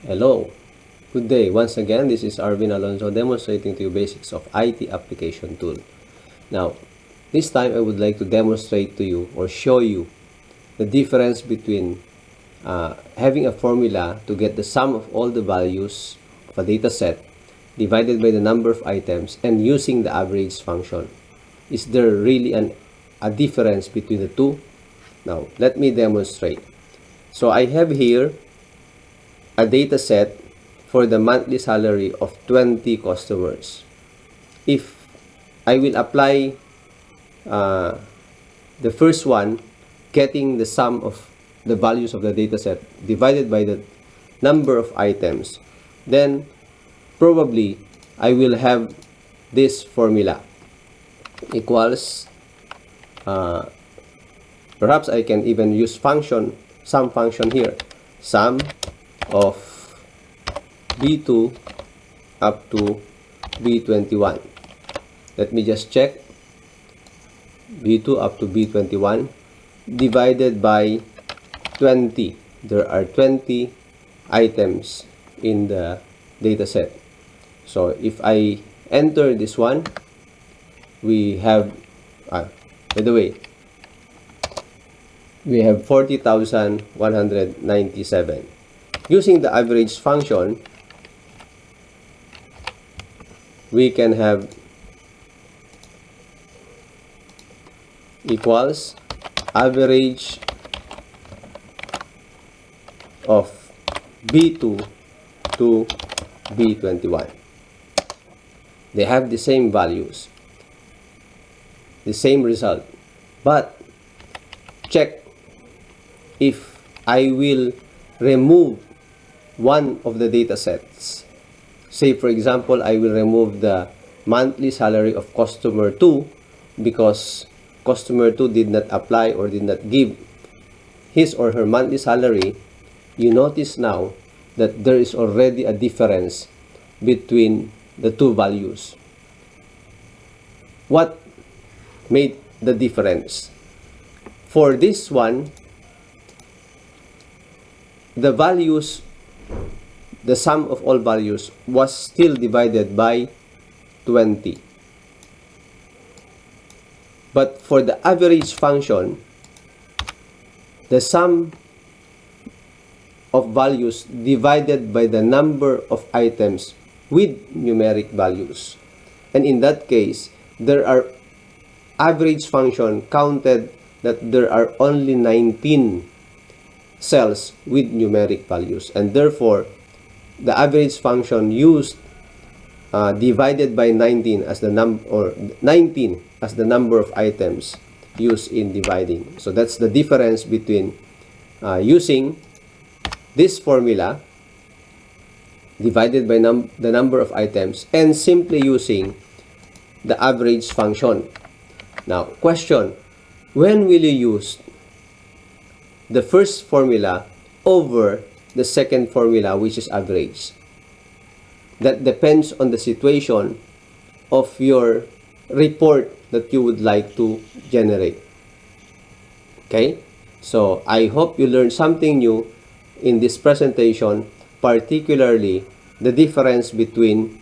Hello, good day. Once again, this is Arvin Alonso demonstrating to you basics of IT application tool. Now, this time I would like to demonstrate to you or show you the difference between having a formula to get the sum of all the values of a data set divided by the number of items and using the average function. Is there really a difference between the two? Now, let me demonstrate. So I have here a data set for the monthly salary of 20 customers. If I will apply the first one, getting the sum of the values of the data set divided by the number of items, then probably I will have this formula equals, perhaps I can even use sum function here, sum of B2 up to B21. Let me just check. B2 up to B21 divided by 20. There are 20 items in the data set. So if I enter this one, we have, by the way, we have 40,197. Using the average function, we can have equals average of B2 to B21. They have the same values, the same result, but check if I will remove one of the data sets. Say for example, I will remove the monthly salary of customer 2 because customer 2 did not apply or did not give his or her monthly salary. You notice now that there is already a difference between the two values. What made the difference? For this one, the values, the sum of all values was still divided by 20. But for the average function, the sum of values divided by the number of items with numeric values. And in that case, there are average function counted that there are only 19 cells with numeric values, and therefore the average function used divided by 19 as the number 19 as the number of items used in dividing. So that's the difference between using this formula divided by the number of items and simply using the average function. Now, question: when will you use the first formula over the second formula, which is average? That depends on the situation of your report that you would like to generate. Okay? So, I hope you learned something new in this presentation, particularly the difference between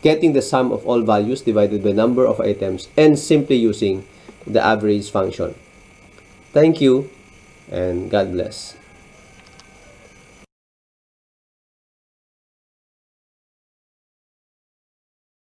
getting the sum of all values divided by number of items and simply using the average function. Thank you and God bless.